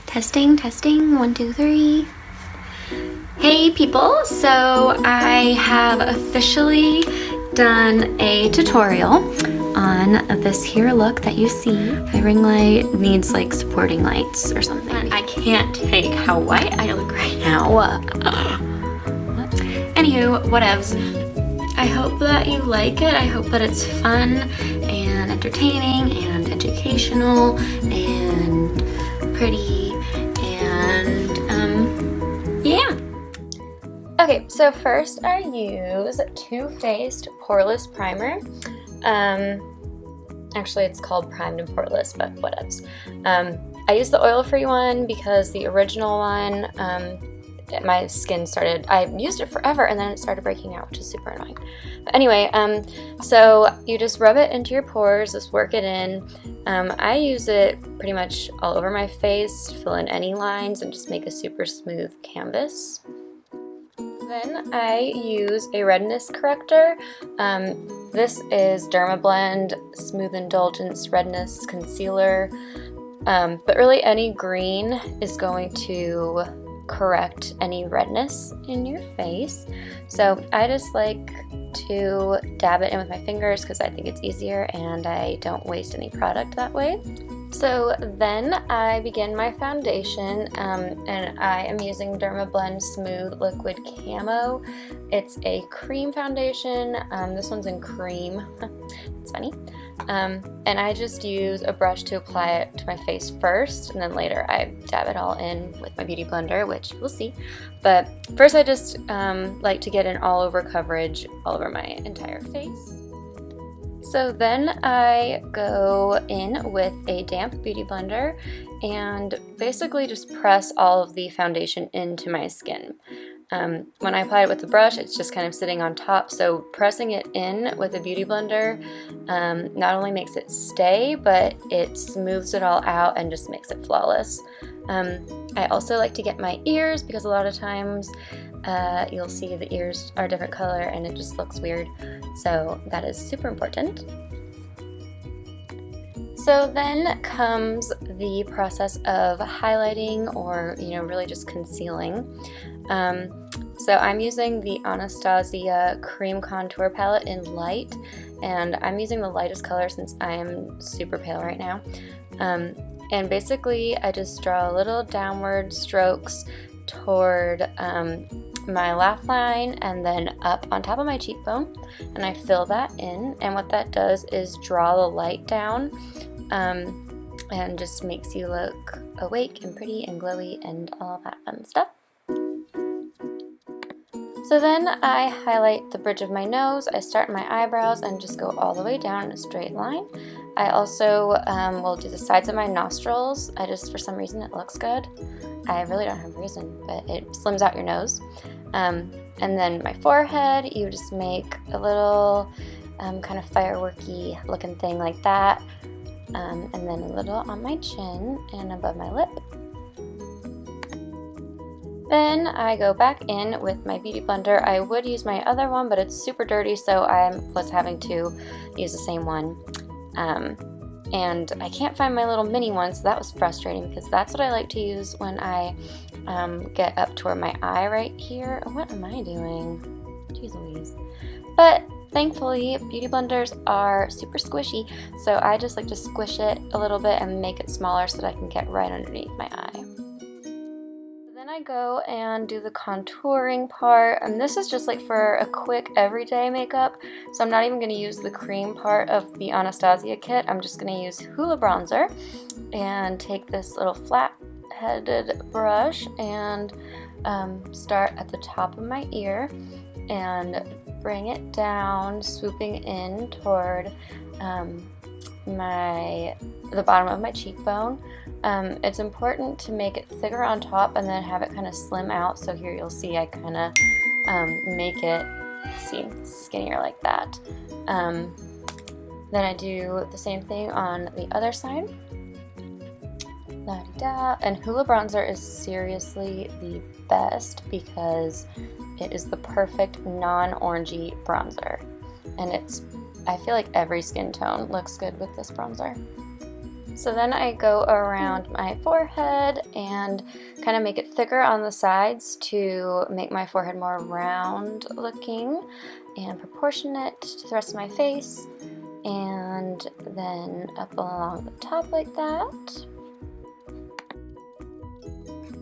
Testing, testing, 1, 2, 3. Hey people, so I have officially done a tutorial on this here look that you see. My ring light needs like supporting lights or something. I can't take how white I look right now. Anywho, whatevs. I hope that you like it. I hope that it's fun and entertaining and educational and pretty and yeah. Okay, so first I use Too Faced Poreless Primer. Actually it's called Primed and Poreless, but whatevs. I use the oil-free one because the original one, my skin started, I used it forever and then it started breaking out, which is super annoying. But anyway, so you just rub it into your pores, just work it in. I use it pretty much all over my face, fill in any lines and just make a super smooth canvas. Then I use a redness corrector. This is Dermablend Smooth Indulgence Redness Concealer, but really any green is going to correct any redness in your face. So I just like to dab it in with my fingers because I think it's easier and I don't waste any product that way. So then I begin my foundation, and I am using Dermablend Smooth Liquid Camo. It's a cream foundation. This one's in cream. It's funny. And I just use a brush to apply it to my face first, and then later I dab it all in with my beauty blender, which you'll see. But first I just like to get an all over coverage all over my entire face. So then I go in with a damp beauty blender and basically just press all of the foundation into my skin. When I apply it with the brush, it's just kind of sitting on top, so pressing it in with a beauty blender not only makes it stay, but it smooths it all out and just makes it flawless. I also like to get my ears because a lot of times you'll see the ears are a different color and it just looks weird, so that is super important. So then comes the process of highlighting, or really just concealing. So I'm using the Anastasia Cream Contour Palette in Light, and I'm using the lightest color since I am super pale right now. And basically I just draw little downward strokes toward my laugh line and then up on top of my cheekbone, and I fill that in, and what that does is draw the light down and just makes you look awake and pretty and glowy and all that fun stuff. So then I highlight the bridge of my nose, I start my eyebrows and just go all the way down in a straight line. I also will do the sides of my nostrils. For some reason it looks good. I really don't have a reason, but it slims out your nose. And then my forehead, you just make a little kind of fireworky looking thing like that. And then a little on my chin and above my lip. Then I go back in with my beauty blender. I would use my other one, but it's super dirty, so I was having to use the same one. And I can't find my little mini one, so that was frustrating because that's what I like to use when I get up toward my eye right here. What am I doing? Jeez Louise. But thankfully, beauty blenders are super squishy, so I just like to squish it a little bit and make it smaller so that I can get right underneath my eye. Then I go and do the contouring part, and this is just like for a quick everyday makeup, so I'm not even going to use the cream part of the Anastasia kit. I'm just going to use Hoola Bronzer and take this little flat-headed brush and start at the top of my ear and bring it down, swooping in toward the bottom of my cheekbone. It's important to make it thicker on top and then have it kind of slim out. So here you'll see I kind of make it seem skinnier like that. Then I do the same thing on the other side. La-di-da. And Hoola Bronzer is seriously the best because it is the perfect non-orangey bronzer. And I feel like every skin tone looks good with this bronzer. So then I go around my forehead and kind of make it thicker on the sides to make my forehead more round looking and proportionate to the rest of my face, and then up along the top like that.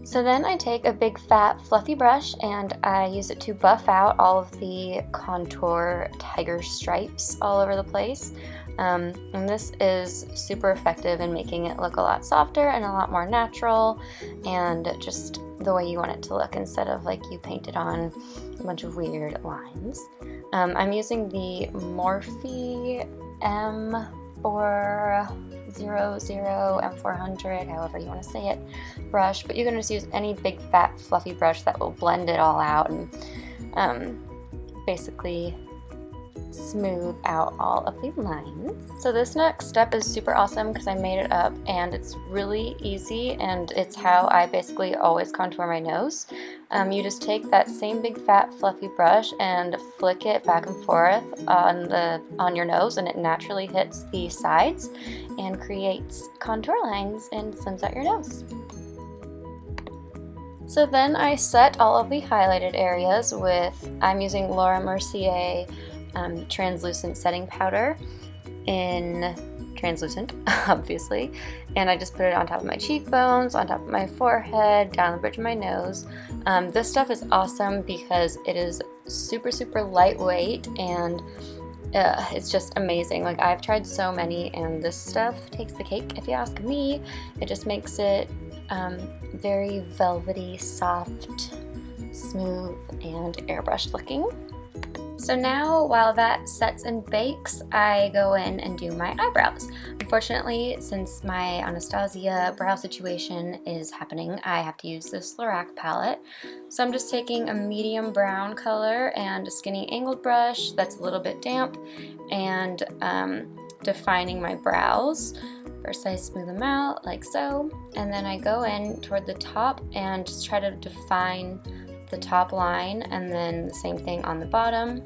So then I take a big fat fluffy brush and I use it to buff out all of the contour tiger stripes all over the place. And this is super effective in making it look a lot softer and a lot more natural and just the way you want it to look, instead of like you painted on a bunch of weird lines. I'm using the Morphe M400, however you want to say it, brush, but you can just use any big fat fluffy brush that will blend it all out and basically smooth out all of the lines. So this next step is super awesome because I made it up and it's really easy, and it's how I basically always contour my nose. You just take that same big fat fluffy brush and flick it back and forth on your nose, and it naturally hits the sides and creates contour lines and slims out your nose. So then I set all of the highlighted areas with, I'm using Laura Mercier translucent setting powder in translucent, obviously, and I just put it on top of my cheekbones, on top of my forehead, down the bridge of my nose. This stuff is awesome because it is super lightweight and it's just amazing. Like, I've tried so many and this stuff takes the cake if you ask me. It just makes it very velvety, soft, smooth, and airbrushed looking. So now, while that sets and bakes, I go in and do my eyebrows. Unfortunately, since my Anastasia brow situation is happening, I have to use this Lorac palette. So I'm just taking a medium brown color and a skinny angled brush that's a little bit damp and defining my brows. First I smooth them out like so, and then I go in toward the top and just try to define the top line, and then the same thing on the bottom.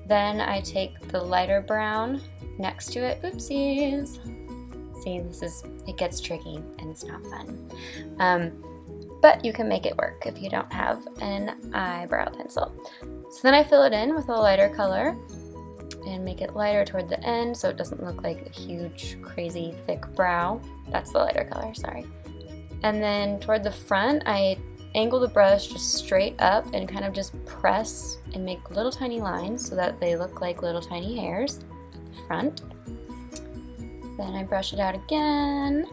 Then I take the lighter brown next to it. Oopsies. See, it gets tricky and it's not fun. But you can make it work if you don't have an eyebrow pencil. So then I fill it in with a lighter color and make it lighter toward the end so it doesn't look like a huge, crazy, thick brow. That's the lighter color, sorry. And then toward the front, I angle the brush just straight up and kind of just press and make little tiny lines so that they look like little tiny hairs at the front. Then I brush it out again.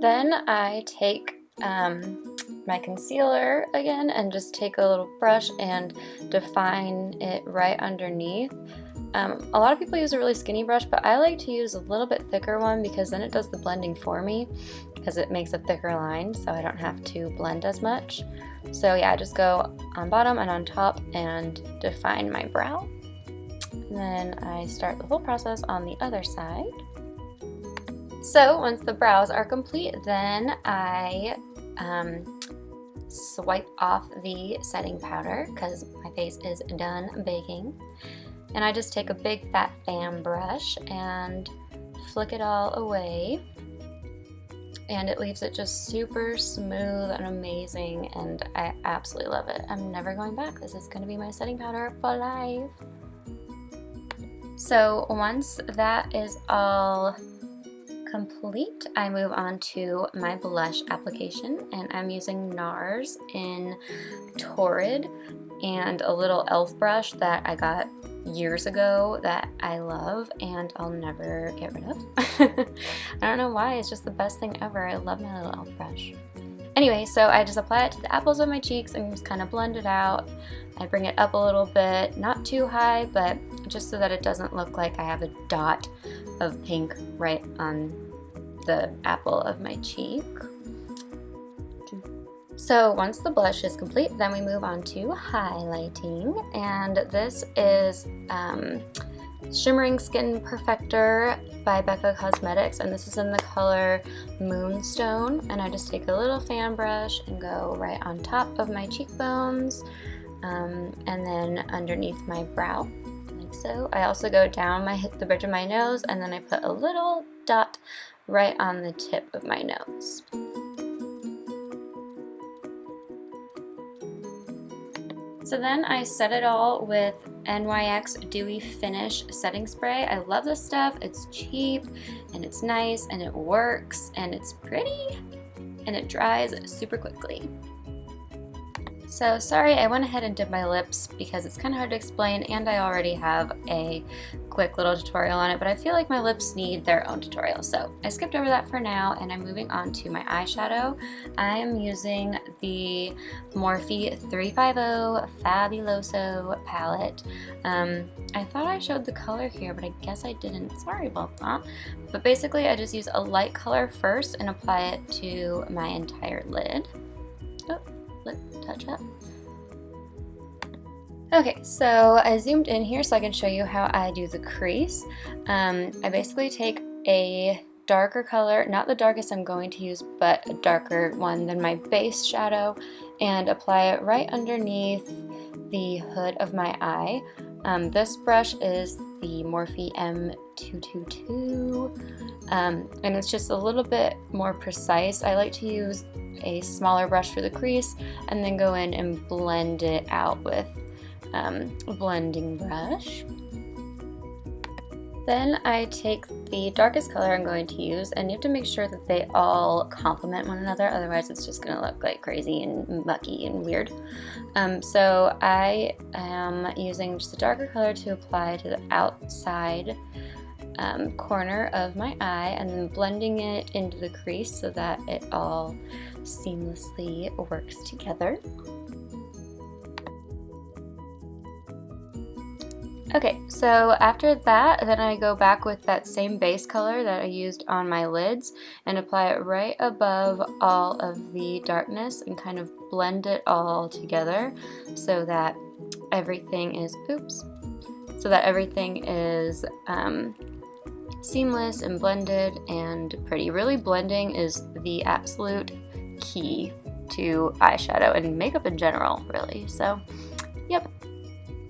Then I take my concealer again and just take a little brush and define it right underneath. A lot of people use a really skinny brush, but I like to use a little bit thicker one because then it does the blending for me, because it makes a thicker line so I don't have to blend as much. So yeah, I just go on bottom and on top and define my brow. And then I start the whole process on the other side. So once the brows are complete, then I swipe off the setting powder because my face is done baking. And I just take a big fat fan brush and flick it all away. And it leaves it just super smooth and amazing, and I absolutely love it. I'm never going back. This is going to be my setting powder for life. So once that is all complete, I move on to my blush application, and I'm using NARS in Torrid and a little e.l.f. brush that I got years ago that I love and I'll never get rid of. I don't know why, it's just the best thing ever. I love my little e.l.f. brush. Anyway, so I just apply it to the apples of my cheeks and just kind of blend it out. I bring it up a little bit, not too high, but just so that it doesn't look like I have a dot of pink right on the apple of my cheek. So once the blush is complete, then we move on to highlighting, and this is Shimmering Skin Perfector by Becca Cosmetics, and this is in the color Moonstone, and I just take a little fan brush and go right on top of my cheekbones and then underneath my brow, like so. I also go down the bridge of my nose, and then I put a little dot right on the tip of my nose. So then I set it all with NYX Dewy Finish Setting Spray. I love this stuff. It's cheap and it's nice and it works and it's pretty and it dries super quickly. So sorry, I went ahead and did my lips because it's kind of hard to explain and I already have a quick little tutorial on it, but I feel like my lips need their own tutorial. So I skipped over that for now and I'm moving on to my eyeshadow. I am using the Morphe 350 Fabuloso palette. I thought I showed the color here, but I guess I didn't. Sorry about that. But basically I just use a light color first and apply it to my entire lid. Oh, lip touch up. Okay, so I zoomed in here so I can show you how I do the crease. I basically take a darker color, not the darkest I'm going to use, but a darker one than my base shadow, and apply it right underneath the hood of my eye. This brush is the Morphe M222, and it's just a little bit more precise. I like to use a smaller brush for the crease and then go in and blend it out with a blending brush. Then I take the darkest color I'm going to use, and you have to make sure that they all complement one another, otherwise it's just going to look like crazy and mucky and weird. So I am using just a darker color to apply to the outside corner of my eye and then blending it into the crease so that it all seamlessly works together. Okay, so after that, then I go back with that same base color that I used on my lids and apply it right above all of the darkness and kind of blend it all together so that everything is, seamless and blended and pretty. Really, blending is the absolute key to eyeshadow and makeup in general, really. So, yep.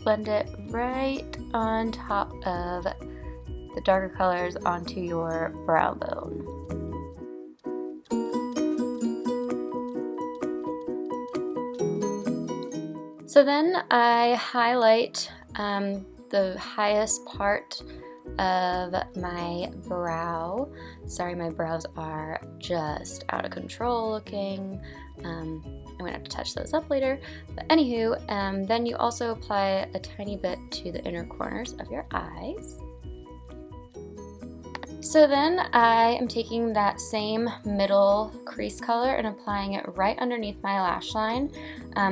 Blend it right on top of the darker colors onto your brow bone. So then I highlight the highest part of my brow. Sorry, my brows are just out of control looking. I'm gonna have to touch those up later. But anywho, then you also apply a tiny bit to the inner corners of your eyes. So then I am taking that same middle crease color and applying it right underneath my lash line.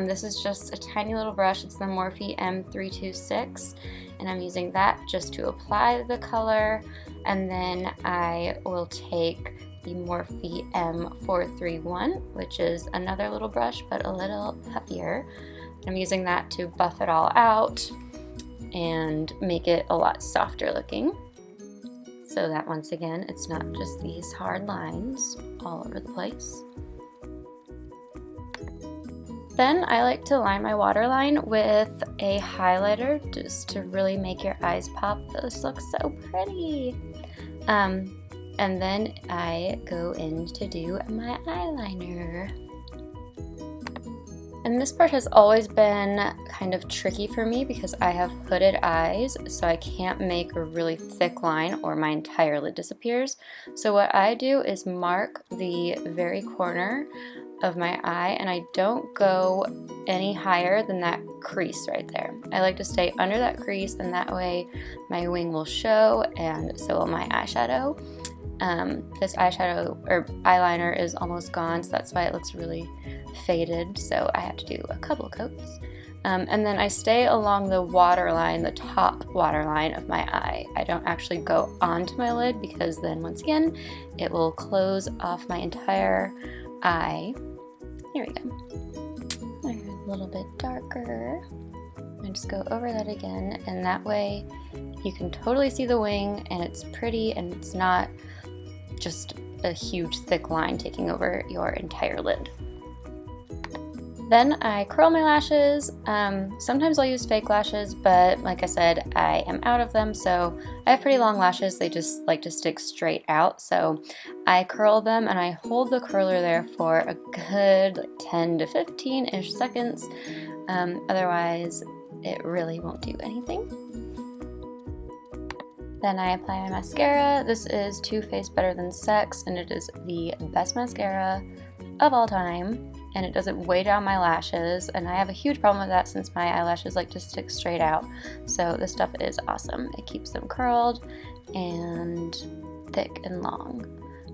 This is just a tiny little brush. It's the Morphe M326, and I'm using that just to apply the color. And then I will take the Morphe M431, which is another little brush but a little heavier. I'm using that to buff it all out and make it a lot softer looking, so that once again it's not just these hard lines all over the place. Then I like to line my waterline with a highlighter just to really make your eyes pop. This looks so pretty. And then I go in to do my eyeliner. And this part has always been kind of tricky for me because I have hooded eyes, so I can't make a really thick line or my entire lid disappears. So what I do is mark the very corner of my eye, and I don't go any higher than that crease right there. I like to stay under that crease, and that way my wing will show and so will my eyeshadow. This eyeshadow or eyeliner is almost gone, so that's why it looks really faded, so I have to do a couple coats. And then I stay along the waterline, the top waterline of my eye. I don't actually go onto my lid because then once again it will close off my entire eye. Here we go. A little bit darker. I just go over that again, and that way you can totally see the wing and it's pretty and it's not just a huge thick line taking over your entire lid. Then I curl my lashes. Sometimes I'll use fake lashes, but like I said, I am out of them, so I have pretty long lashes. They just like to stick straight out, so I curl them and I hold the curler there for a good like 10 to 15-ish seconds. Otherwise, it really won't do anything. Then I apply my mascara. This is Too Faced Better Than Sex, and it is the best mascara of all time, and it doesn't weigh down my lashes, and I have a huge problem with that since my eyelashes like to stick straight out. So this stuff is awesome. It keeps them curled and thick and long.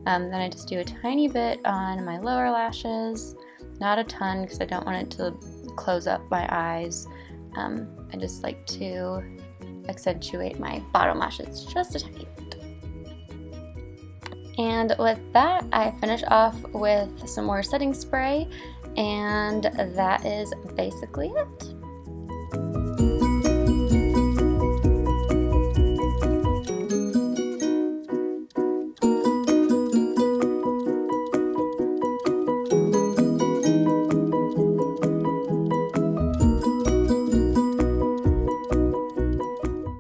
Then I just do a tiny bit on my lower lashes, not a ton because I don't want it to close up my eyes. I just like to accentuate my bottom lashes just a tiny bit. And with that, I finish off with some more setting spray, and that is basically it.